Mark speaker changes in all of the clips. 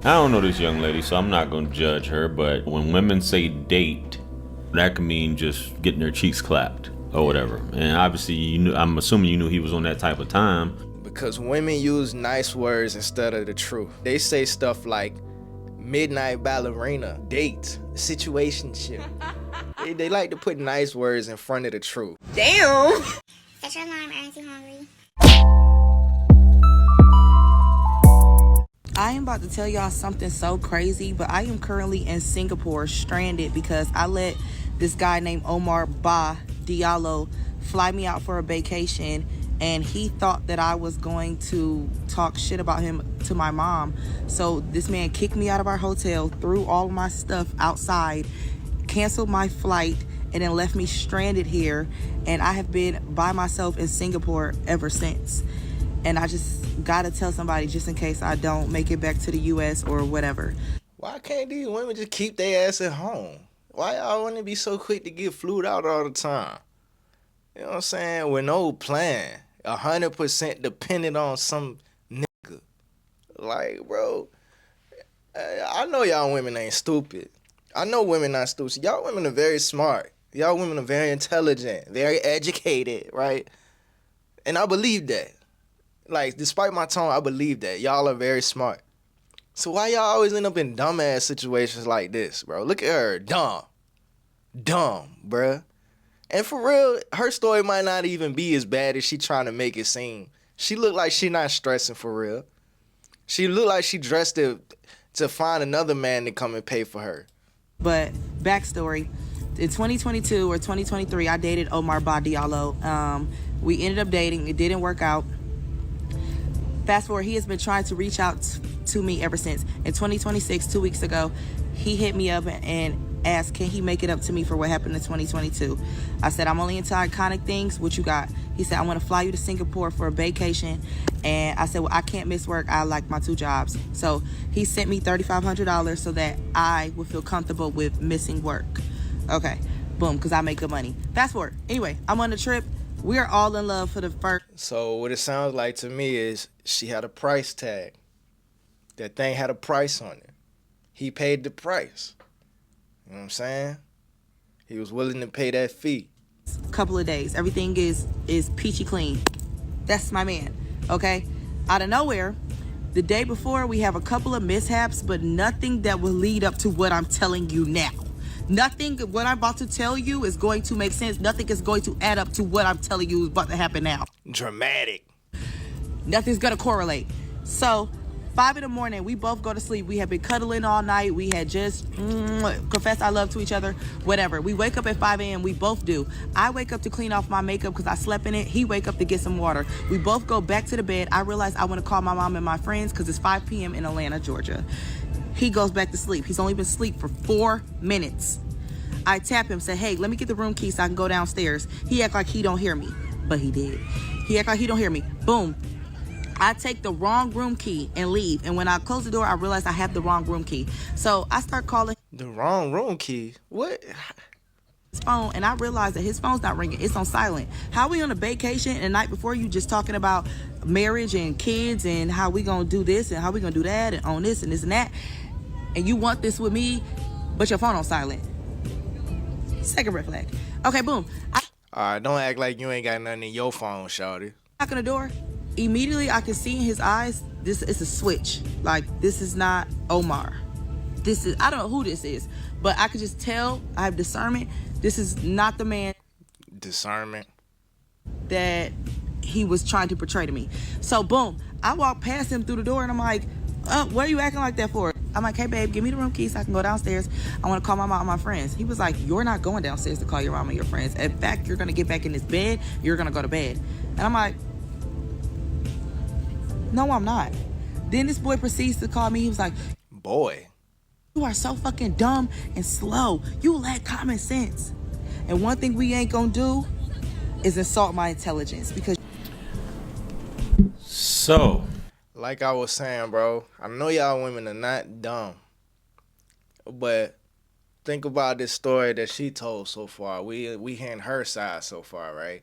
Speaker 1: I don't know this young lady, so I'm not gonna judge her, but when women say date, that can mean just getting their cheeks clapped or whatever. And obviously, I'm assuming you knew he was on that type of time.
Speaker 2: Because women use nice words instead of the truth. They say stuff like midnight ballerina, date, situationship. They like to put nice words in front of the truth.
Speaker 3: Damn. Set your alarm, aren't you hungry?
Speaker 4: I am about to tell y'all something so crazy, but I am currently in Singapore stranded because I let this guy named Omar Ba Diallo fly me out for a vacation, and he thought that I was going to talk shit about him to my mom. So this man kicked me out of our hotel, threw all of my stuff outside, canceled my flight, and then left me stranded here. And I have been by myself in Singapore ever since. And I just gotta tell somebody just in case I don't make it back to the US or whatever.
Speaker 2: Why can't these women just keep their ass at home? Why y'all want to be so quick to get flued out all the time? You know what I'm saying? With no plan. 100% dependent on some nigga. Like, bro, I know y'all women ain't stupid. I know women not stupid. Y'all women are very smart. Y'all women are very intelligent, very educated, right? And I believe that. Like, despite my tone, I believe that. Y'all are very smart. So why y'all always end up in dumbass situations like this, bro? Look at her. Dumb, bruh. And for real, her story might not even be as bad as she trying to make it seem. She look like she not stressing for real. She look like she dressed to find another man to come and pay for her.
Speaker 4: But backstory, in 2022 or 2023, I dated Omar Ba Diallo. We ended up dating. It didn't work out. Fast forward, he has been trying to reach out to me ever since. In 2026, 2 weeks ago, he hit me up and asked, can he make it up to me for what happened in 2022? I said, I'm only into iconic things. What you got? He said, I want to fly you to Singapore for a vacation. And I said, well, I can't miss work. I like my 2 jobs. So he sent me $3,500 so that I would feel comfortable with missing work. Okay, boom, because I make good money. Fast forward. Anyway, I'm on the trip. We are all in love for the first.
Speaker 2: So what it sounds like to me is she had a price tag. That thing had a price on it. He paid the price. You know what I'm saying? He was willing to pay that fee.
Speaker 4: Couple of days. Everything is peachy clean. That's my man, okay? Out of nowhere, the day before, we have a couple of mishaps, but nothing that will lead up to what I'm telling you now. Nothing, what I'm about to tell you is going to make sense. Nothing is going to add up to what I'm telling you is about to happen now.
Speaker 2: Dramatic.
Speaker 4: Nothing's gonna correlate. So, 5 in the morning, we both go to sleep. We have been cuddling all night. We had just confessed our love to each other, whatever. We wake up at 5 a.m. We both do. I wake up to clean off my makeup because I slept in it. He wake up to get some water. We both go back to the bed. I realize I want to call my mom and my friends because it's 5 p.m. in Atlanta, Georgia. He goes back to sleep. He's only been asleep for 4 minutes. I tap him, say, hey, let me get the room key so I can go downstairs. He act like he don't hear me, but he did. He act like he don't hear me. Boom. I take the wrong room key and leave. And when I close the door, I realize I have the wrong room key. So I start calling
Speaker 2: The wrong room key? What?
Speaker 4: his phone, and I realize that his phone's not ringing. It's on silent. How we on a vacation and the night before you just talking about marriage and kids and how we gonna do this and how we gonna do that and on this and this and that, and you want this with me, but your phone on silent. Second red flag. Okay, boom. I
Speaker 2: Alright, don't act like you ain't got nothing in your phone, shawty.
Speaker 4: knock on the door. Immediately I can see in his eyes, this is a switch. Like, this is not Omar. This is, I don't know who this is, but I could just tell, I have discernment. This is not the man
Speaker 2: Discernment.
Speaker 4: that he was trying to portray to me. So boom, I walk past him through the door and I'm like, what are you acting like that for? I'm like, hey babe, give me the room key so I can go downstairs. I want to call my mom and my friends. He was like, you're not going downstairs to call your mom and your friends. In fact, you're going to get back in this bed. You're going to go to bed. And I'm like, no, I'm not. Then this boy proceeds to call me. He was like,
Speaker 2: Boy.
Speaker 4: you are so fucking dumb and slow. You lack common sense. And one thing we ain't gonna do is insult my intelligence because
Speaker 1: So,
Speaker 2: Like I was saying, bro, I know y'all women are not dumb. But think about this story that she told so far. We hearing her side so far, right?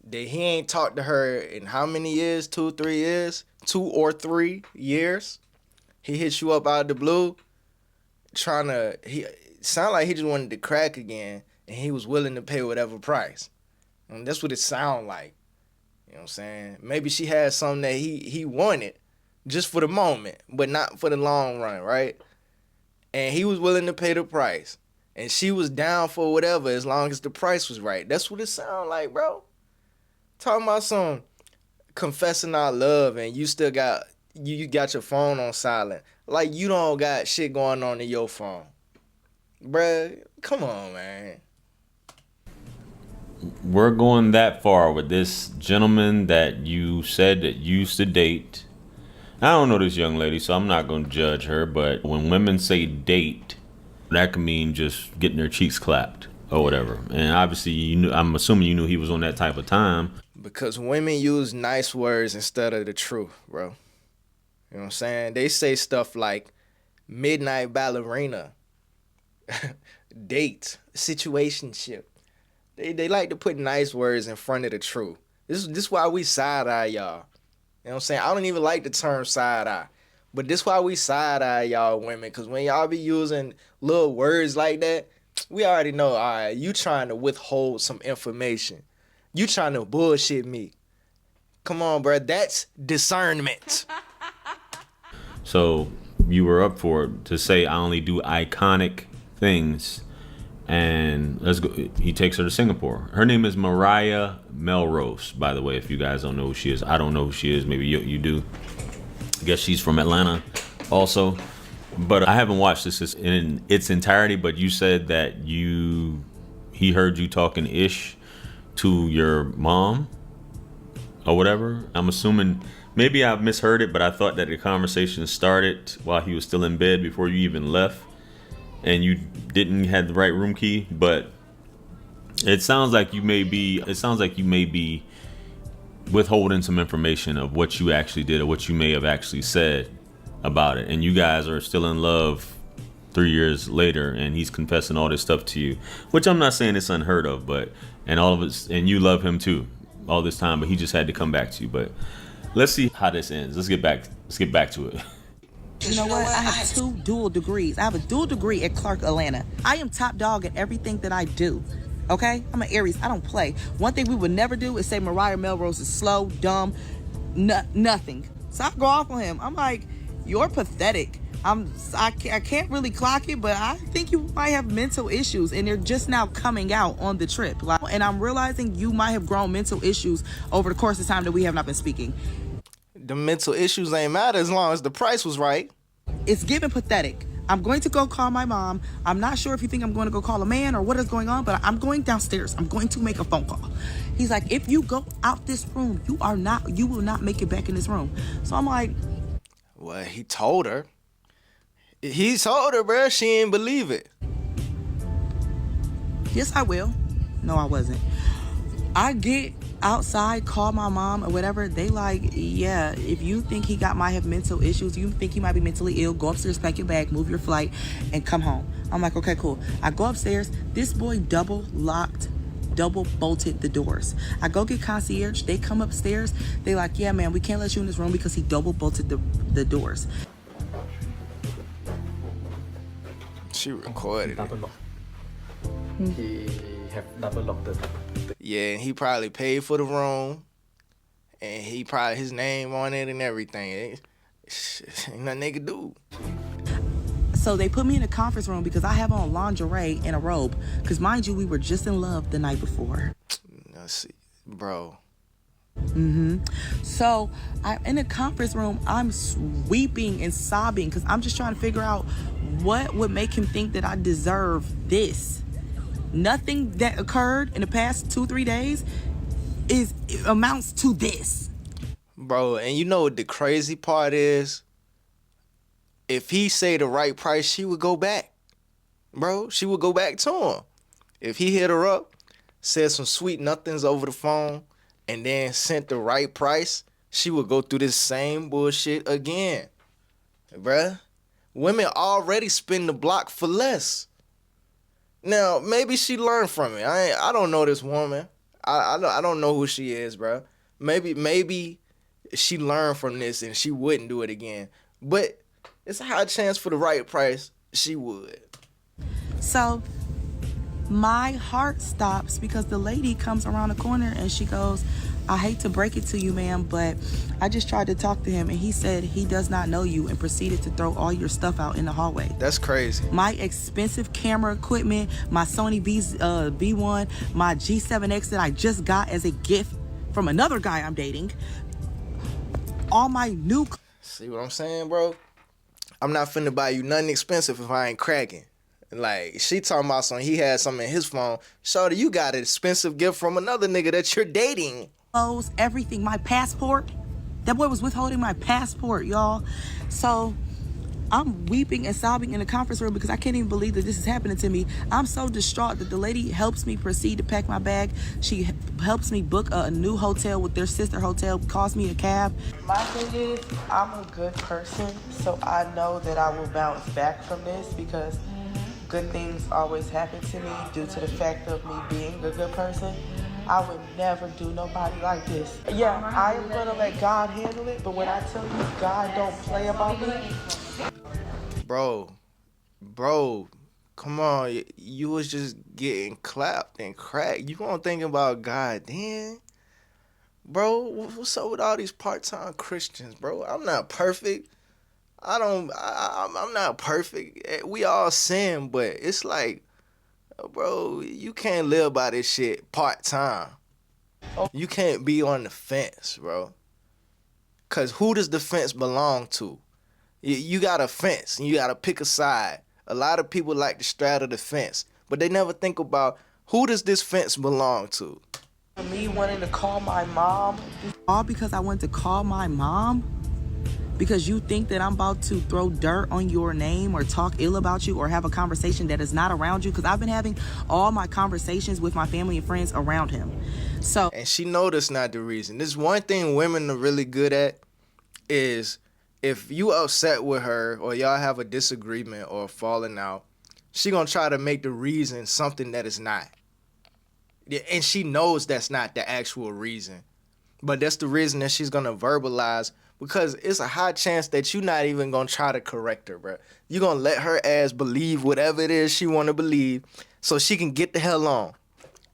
Speaker 2: That he ain't talked to her in how many years? 2, 3 years? 2 or 3 years? He hit you up out of the blue, he sound like he just wanted to crack again, and he was willing to pay whatever price. And that's what it sound like. You know what I'm saying? Maybe she had something that he wanted just for the moment, but not for the long run, right? And he was willing to pay the price. And she was down for whatever as long as the price was right. That's what it sound like, bro. Talking about some confessing our love and you still got you got your phone on silent. Like you don't got shit going on in your phone. Bruh, come on, man.
Speaker 1: We're going that far with this gentleman that you said that you used to date. I don't know this young lady, so I'm not going to judge her, but when women say date, that can mean just getting their cheeks clapped or whatever. And obviously, I'm assuming you knew he was on that type of time.
Speaker 2: Because women use nice words instead of the truth, bro. You know what I'm saying? They say stuff like midnight ballerina, date, situationship. They like to put nice words in front of the truth. This is why we side-eye y'all. You know what I'm saying? I don't even like the term side-eye. But this why we side-eye y'all women. Because when y'all be using little words like that, we already know, all right, you trying to withhold some information. You trying to bullshit me. Come on, bro. That's discernment.
Speaker 1: So you were up for it to say I only do iconic things. And let's go. He takes her to Singapore. Her name is Mariah Melrose, by the way, if you guys don't know who she is. I don't know who she is. Maybe you do. I guess she's from Atlanta also. But I haven't watched this in its entirety, but you said that he heard you talking ish to your mom or whatever. I'm assuming, maybe I misheard it, but I thought that the conversation started while he was still in bed before you even left. And you didn't have the right room key, but it sounds like you may be withholding some information of what you actually did or what you may have actually said about it. And you guys are still in love 3 years later, and he's confessing all this stuff to you, which I'm not saying it's unheard of, but and you love him too all this time, but he just had to come back to you. But let's see how this ends. Let's get back to it.
Speaker 4: You know what? I have 2 dual degrees. I have a dual degree at Clark, Atlanta. I am top dog at everything that I do. Okay? I'm an Aries. I don't play. One thing we would never do is say Mariah Melrose is slow, dumb, nothing. So I go off on him. I'm like, you're pathetic. I can't really clock it, but I think you might have mental issues, and they're just now coming out on the trip. And I'm realizing you might have grown mental issues over the course of time that we have not been speaking.
Speaker 2: The mental issues ain't matter as long as the price was right.
Speaker 4: It's given pathetic. I'm going to go call my mom. I'm not sure if you think I'm going to go call a man or what is going on, but I'm going downstairs. I'm going to make a phone call. He's like, if you go out this room, you will not make it back in this room. So I'm like,
Speaker 2: well, he told her. He told her, bro. She ain't believe it.
Speaker 4: yes, I will. No, I wasn't. I get outside, call my mom or whatever. They like, yeah, if you think he might have mental issues, you think he might be mentally ill, go upstairs, pack your bag, move your flight, and come home. I'm like, okay, cool. I go upstairs. This boy double bolted the doors. I go get concierge. They come upstairs. They like, yeah, man, we can't let you in this room because he double bolted the doors.
Speaker 2: She recorded it.
Speaker 5: He have double locked the.
Speaker 2: Yeah, and he probably paid for the room, and he probably his name on it and everything. Ain't nothing they could do.
Speaker 4: So they put me in a conference room because I have on lingerie and a robe. Because mind you, we were just in love the night before.
Speaker 2: Let's see, bro.
Speaker 4: So in the conference room, I'm weeping and sobbing because I'm just trying to figure out what would make him think that I deserve this. Nothing that occurred in the past 2-3 days amounts to this.
Speaker 2: Bro, and you know what the crazy part is? If he say the right price, she would go back. Bro, she would go back to him. If he hit her up, said some sweet nothings over the phone, and then sent the right price, she would go through this same bullshit again. Bruh, women already spin the block for less. Now, maybe she learned from it. I don't know this woman. I don't know who she is, bro. Maybe she learned from this and she wouldn't do it again. But It's a high chance for the right price, she would.
Speaker 4: So my heart stops because the lady comes around the corner and she goes, I hate to break it to you, ma'am, but I just tried to talk to him and he said he does not know you and proceeded to throw all your stuff out in the hallway.
Speaker 2: That's crazy.
Speaker 4: My expensive camera equipment, my Sony V1, my G7X that I just got as a gift from another guy I'm dating, all my new...
Speaker 2: See what I'm saying, bro? I'm not finna buy you nothing expensive if I ain't cracking. Like, she talking about something, he had something in his phone. Shorty, you got an expensive gift from another nigga that you're dating.
Speaker 4: Clothes, everything, my passport. That boy was withholding my passport, y'all. So I'm weeping and sobbing in the conference room because I can't even believe that this is happening to me. I'm so distraught that the lady helps me proceed to pack my bag. She helps me book a new hotel with their sister hotel, calls me a cab. My thing is, I'm a good person, so I know that I will bounce back from this because good things always happen to me due to the fact of me being a good person. I would never do nobody like this. Yeah, I am gonna let God handle it, but when I tell you God don't play about me.
Speaker 2: Bro, come on. You was just getting clapped and cracked. You gonna think about God then? Bro, what's up with all these part-time Christians, bro? I'm not perfect. I'm not perfect. We all sin, but it's like, bro, you can't live by this shit part-time. You can't be on the fence, bro. Because who does the fence belong to? You got a fence, and you got to pick a side. A lot of people like to straddle the fence, but they never think about who does this fence belong to?
Speaker 4: Me wanting to call my mom. All because I wanted to call my mom? Because you think that I'm about to throw dirt on your name or talk ill about you or have a conversation that is not around you? Because I've been having all my conversations with my family and friends around him. So,
Speaker 2: and she know that's not the reason. This one thing women are really good at is if you upset with her or y'all have a disagreement or a falling out, she gonna try to make the reason something that is not. And she knows that's not the actual reason. But that's the reason that she's gonna verbalize, because it's a high chance that you're not even gonna try to correct her, bro. You're gonna let her ass believe whatever it is she wanna believe so she can get the hell on.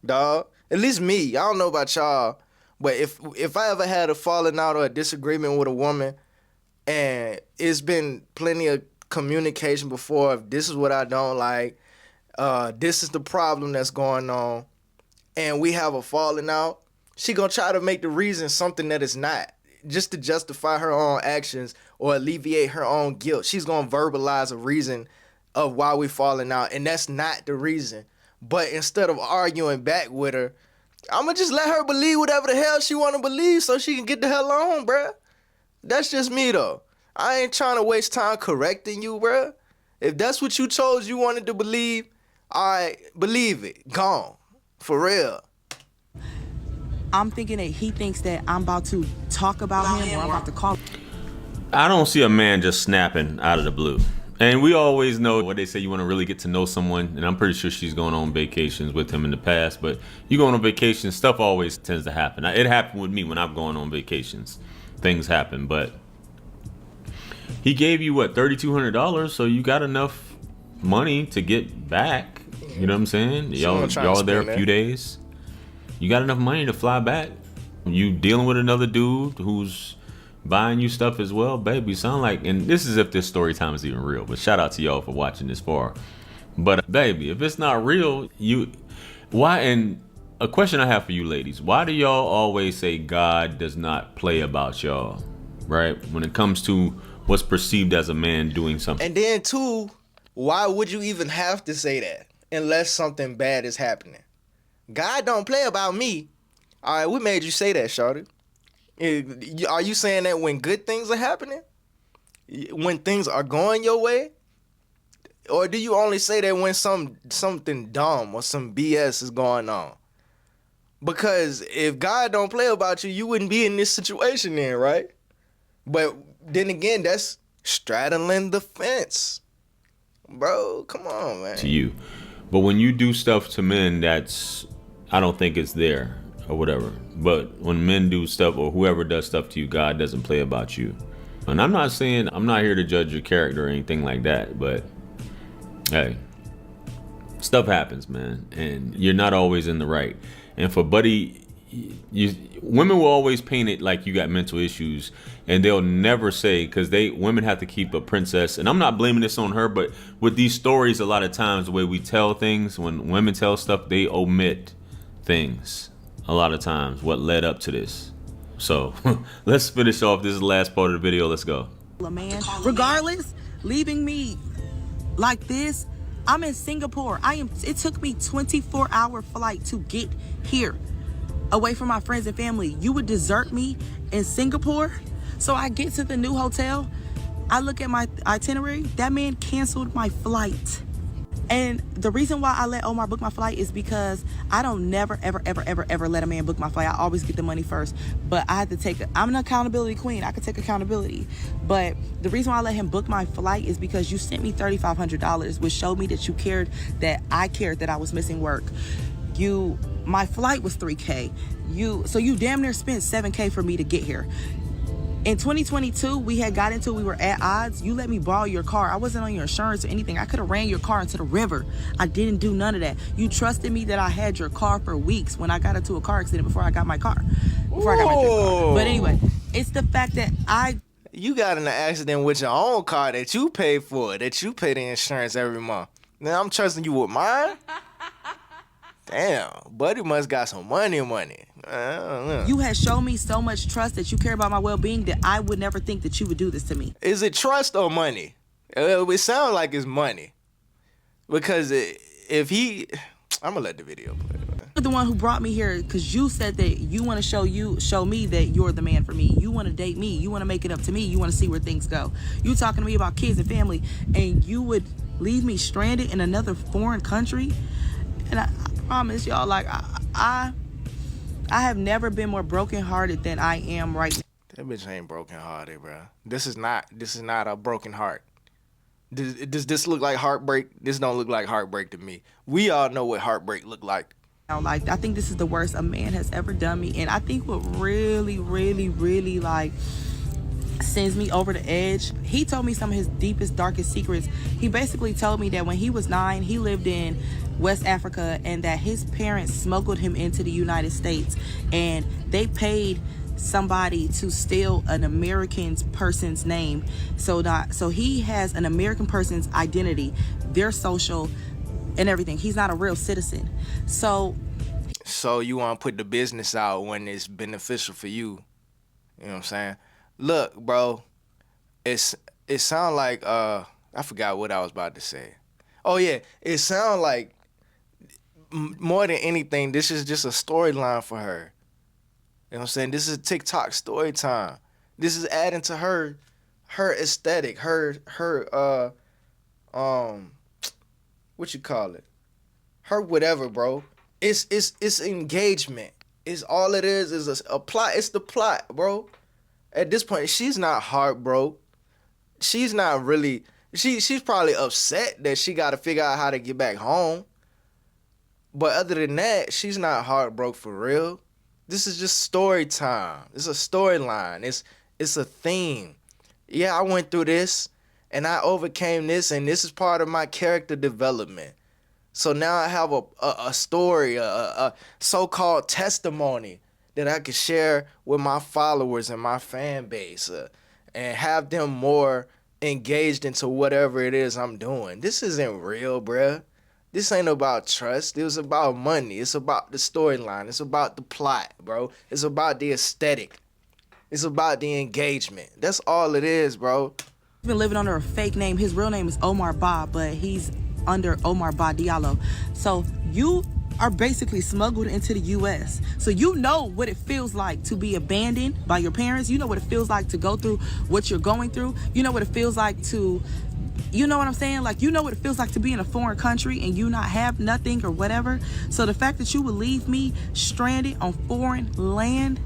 Speaker 2: Dog. At least me. I don't know about y'all. But if I ever had a falling out or a disagreement with a woman, and it's been plenty of communication before, if this is what I don't like, this is the problem that's going on, and we have a falling out, she gonna try to make the reason something that is not, just to justify her own actions or alleviate her own guilt. She's gonna verbalize a reason of why we falling out, and that's not the reason. But instead of arguing back with her, I'ma just let her believe whatever the hell she wanna believe so she can get the hell on, bruh. That's just me, though. I ain't trying to waste time correcting you, bruh. If that's what you chose you wanted to believe, all right, believe it. Gone. For real.
Speaker 4: I'm thinking that he thinks that I'm about to talk about him or I'm about to call.
Speaker 1: I don't see a man just snapping out of the blue. And we always know what they say, you want to really get to know someone, and I'm pretty sure she's going on vacations with him in the past, but you going on vacation, stuff always tends to happen. It happened with me when I'm going on vacations. Things happen, but he gave you what, $3,200, so you got enough money to get back. You know what I'm saying? Y'all there a few days. You got enough money to fly back. You dealing with another dude who's buying you stuff as well, baby. Sound like, and this is if this story time is even real, but shout out to y'all for watching this far. But baby, if it's not real, why? And a question I have for you ladies, why do y'all always say God does not play about y'all, right? When it comes to what's perceived as a man doing something.
Speaker 2: And then too, why would you even have to say that unless something bad is happening? God don't play about me. All right, what made you say that, shawty? Are you saying that when good things are happening? When things are going your way? Or do you only say that when something dumb or some BS is going on? Because if God don't play about you, you wouldn't be in this situation then, right? But then again, that's straddling the fence. Bro, come on, man.
Speaker 1: To you. But when you do stuff to men, I don't think it's there or whatever. But when men do stuff or whoever does stuff to you, God doesn't play about you. And I'm not saying, I'm not here to judge your character or anything like that, but hey, stuff happens, man, and you're not always in the right. And for Buddy, women will always paint it like you got mental issues, and they'll never say, because women have to keep a princess. And I'm not blaming this on her, but with these stories, a lot of times the way we tell things, when women tell stuff, they omit things a lot of times, what led up to this. So let's finish off. This is the last part of the video. Let's go.
Speaker 4: A man, regardless, leaving me like this. I'm in Singapore. It took me 24-hour flight to get here, away from my friends and family. You would desert me in Singapore? So I get to the new hotel, I look at my itinerary, that man canceled my flight. And the reason why I let Omar book my flight is because I don't never, ever, ever, ever, ever let a man book my flight. I always get the money first. But I had to I'm an accountability queen. I could take accountability. But the reason why I let him book my flight is because you sent me $3,500, which showed me that you cared, that I cared that I was missing work. My flight was $3K. So you damn near spent $7K for me to get here. In 2022, we were at odds. You let me borrow your car. I wasn't on your insurance or anything. I could have ran your car into the river. I didn't do none of that. You trusted me that I had your car for weeks when I got into a car accident before I got my car. Before I got my dream car. But anyway, it's the fact that
Speaker 2: You got in an accident with your own car that you paid for, that you pay the insurance every month. Now I'm trusting you with mine? Damn, Buddy must got some money. I don't know.
Speaker 4: You had shown me so much trust that you care about my well-being that I would never think that you would do this to me.
Speaker 2: Is it trust or money? It sounds like it's money. Because I'm going to let the video play.
Speaker 4: You're the one who brought me here because you said that you want to show me that you're the man for me. You want to date me. You want to make it up to me. You want to see where things go. You talking to me about kids and family, and you would leave me stranded in another foreign country? And I promise y'all, like, I have never been more brokenhearted than I am right now.
Speaker 2: That bitch ain't brokenhearted, bro. This is not a broken heart. Does this look like heartbreak? This don't look like heartbreak to me. We all know what heartbreak look like.
Speaker 4: Like, I think this is the worst a man has ever done me. And I think what really, really, really, like, sends me over the edge, he told me some of his deepest, darkest secrets. He basically told me that when he was 9, he lived in West Africa, and that his parents smuggled him into the United States, and they paid somebody to steal an American person's name, so he has an American person's identity, their social and everything. He's not a real citizen. So
Speaker 2: you want to put the business out when it's beneficial for you. You know what I'm saying? Look, bro, it sound like I forgot what I was about to say. Oh yeah, it sound like more than anything, this is just a storyline for her. You know what I'm saying? This is TikTok story time. This is adding to her aesthetic, her what you call it? Her whatever, bro. It's engagement. It's all it is a plot. It's the plot, bro. At this point, she's not heartbroken. She's not really. She's probably upset that she got to figure out how to get back home. But other than that, she's not heartbroken for real. This is just story time. It's a storyline. It's a theme. Yeah, I went through this, and I overcame this, and this is part of my character development. So now I have a story, a so-called testimony that I can share with my followers and my fan base, and have them more engaged into whatever it is I'm doing. This isn't real, bruh. This ain't about trust. It was about money. It's about the storyline. It's about the plot, bro. It's about the aesthetic. It's about the engagement. That's all it is, bro.
Speaker 4: He's been living under a fake name. His real name is Omar Ba, but he's under Omar Ba Diallo. So you are basically smuggled into the U.S. So you know what it feels like to be abandoned by your parents. You know what it feels like to go through what you're going through. You know what it feels like to... You know what I'm saying? Like, you know what it feels like to be in a foreign country and you not have nothing or whatever. So the fact that you would leave me stranded on foreign land,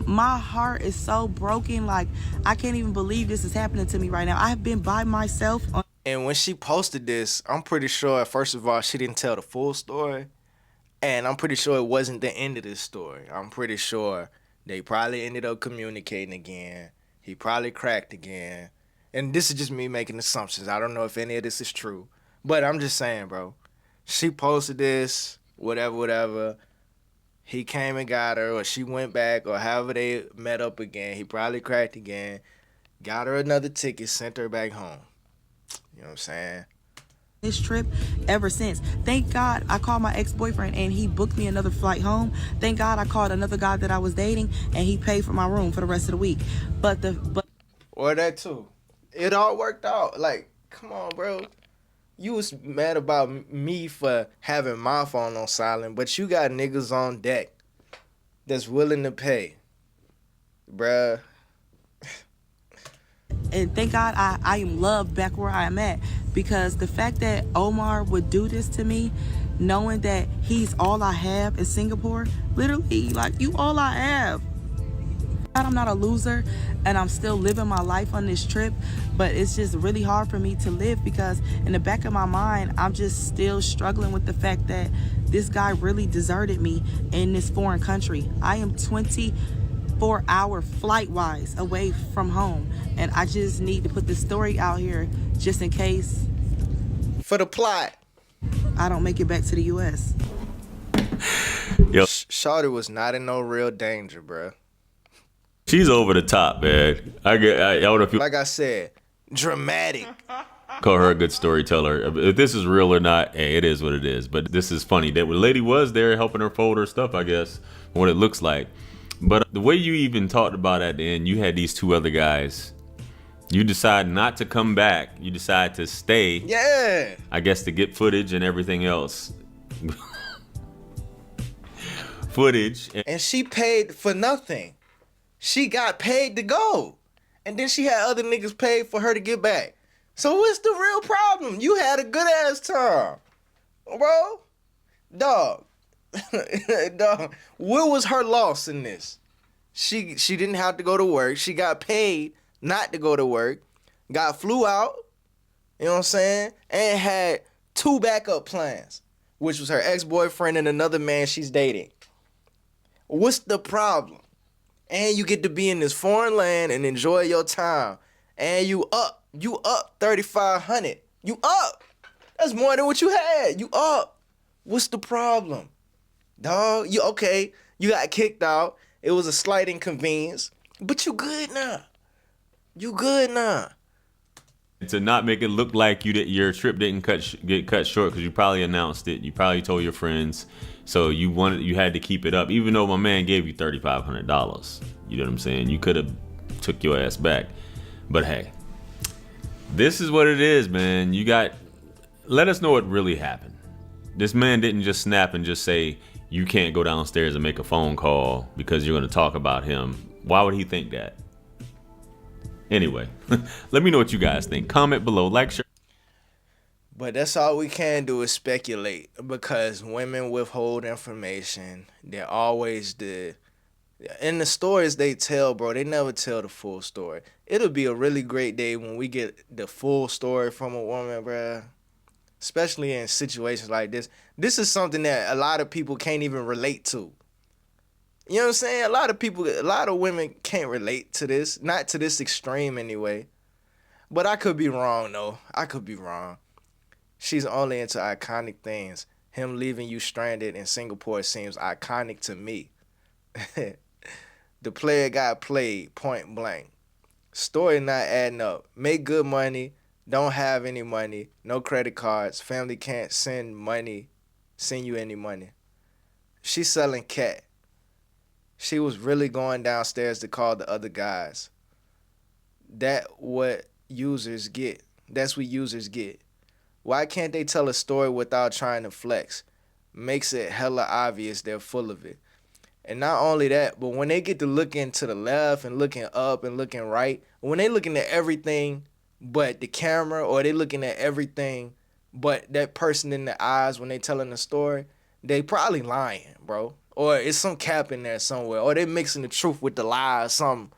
Speaker 4: my heart is so broken. Like, I can't even believe this is happening to me right now. I have been by myself.
Speaker 2: And when she posted this, I'm pretty sure, first of all, she didn't tell the full story. And I'm pretty sure it wasn't the end of this story. I'm pretty sure they probably ended up communicating again. He probably cracked again. And this is just me making assumptions. I don't know if any of this is true. But I'm just saying, bro. She posted this, whatever. He came and got her, or she went back, or however they met up again. He probably cracked again. Got her another ticket, sent her back home. You know what I'm saying?
Speaker 4: This trip ever since. Thank God I called my ex-boyfriend and he booked me another flight home. Thank God I called another guy that I was dating and he paid for my room for the rest of the week.
Speaker 2: Or that too. It all worked out. Like, come on, bro. You was mad about me for having my phone on silent, but you got niggas on deck that's willing to pay. Bruh.
Speaker 4: And thank God I am loved back where I am at, because the fact that Omar would do this to me, knowing that he's all I have in Singapore, literally, like, you all I have. I'm not a loser and I'm still living my life on this trip, but it's just really hard for me to live because in the back of my mind, I'm just still struggling with the fact that this guy really deserted me in this foreign country. I am 24-hour flight-wise away from home, and I just need to put this story out here just in case
Speaker 2: For the plot.
Speaker 4: I don't make it back to the U.S.
Speaker 1: Yo,
Speaker 2: Shawty was not in no real danger, bruh.
Speaker 1: she's over the top, man. I don't know if you
Speaker 2: Like I said, dramatic.
Speaker 1: call her a good storyteller. If this is real or not, hey, it is what it is. But this is funny. That lady was there helping her fold her stuff, I guess, what it looks like. But the way you even talked about at the end, you had these two other guys. You decide not to come back. You decide to stay.
Speaker 2: Yeah.
Speaker 1: I guess to get footage and everything else. Footage.
Speaker 2: And she paid for nothing. She got paid to go. And then she had other niggas paid for her to get back. So what's the real problem? You had a good ass time. Bro. Dog. Dog. What was her loss in this? She didn't have to go to work. She got paid not to go to work. Got flew out. You know what I'm saying? And had 2 backup plans, which was her ex-boyfriend and another man she's dating. What's the problem? And you get to be in this foreign land and enjoy your time. And you up 3,500. You up. That's more than what you had. You up. What's the problem? Dog, you okay. You got kicked out. It was a slight inconvenience. But you good now. You good now.
Speaker 1: To not make it look like your trip didn't get cut short because you probably announced it. You probably told your friends. So you had to keep it up, even though my man gave you $3,500. You know what I'm saying? You could have took your ass back, but hey, this is what it is, man. Let us know what really happened. This man didn't just snap and just say you can't go downstairs and make a phone call because you're going to talk about him. Why would he think that? Anyway, let me know what you guys think. Comment below, like, share.
Speaker 2: But that's all we can do is speculate, because women withhold information. They're always in the stories they tell, bro, they never tell the full story. It'll be a really great day when we get the full story from a woman, bro. Especially in situations like this. This is something that a lot of people can't even relate to. You know what I'm saying? A lot of women can't relate to this. Not to this extreme anyway. But I could be wrong, though. I could be wrong. She's only into iconic things. Him leaving you stranded in Singapore seems iconic to me. The player got played, point blank. Story not adding up. Make good money. Don't have any money. No credit cards. Family can't send you any money. She's selling cat. She was really going downstairs to call the other guys. That's what users get. Why can't they tell a story without trying to flex? Makes it hella obvious they're full of it. And not only that, but when they get to looking to the left and looking up and looking right, when they looking at everything but the camera, or they looking at everything but that person in the eyes when they telling the story, they probably lying, bro. Or it's some cap in there somewhere. Or they mixing the truth with the lie or something.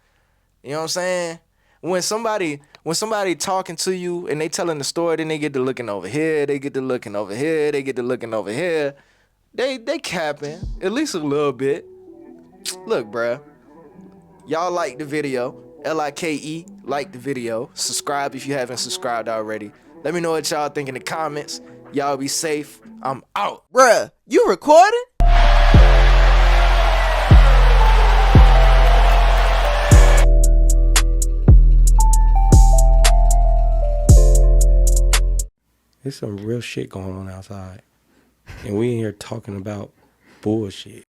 Speaker 2: You know what I'm saying? When somebody talking to you and they telling the story, then they get to looking over here, they get to looking over here, they get to looking over here. They capping, at least a little bit. Look, bruh. Y'all like the video. Like, like the video. Subscribe if you haven't subscribed already. Let me know what y'all think in the comments. Y'all be safe. I'm out.
Speaker 6: Bruh, you recording?
Speaker 7: There's some real shit going on outside. And we in here talking about bullshit.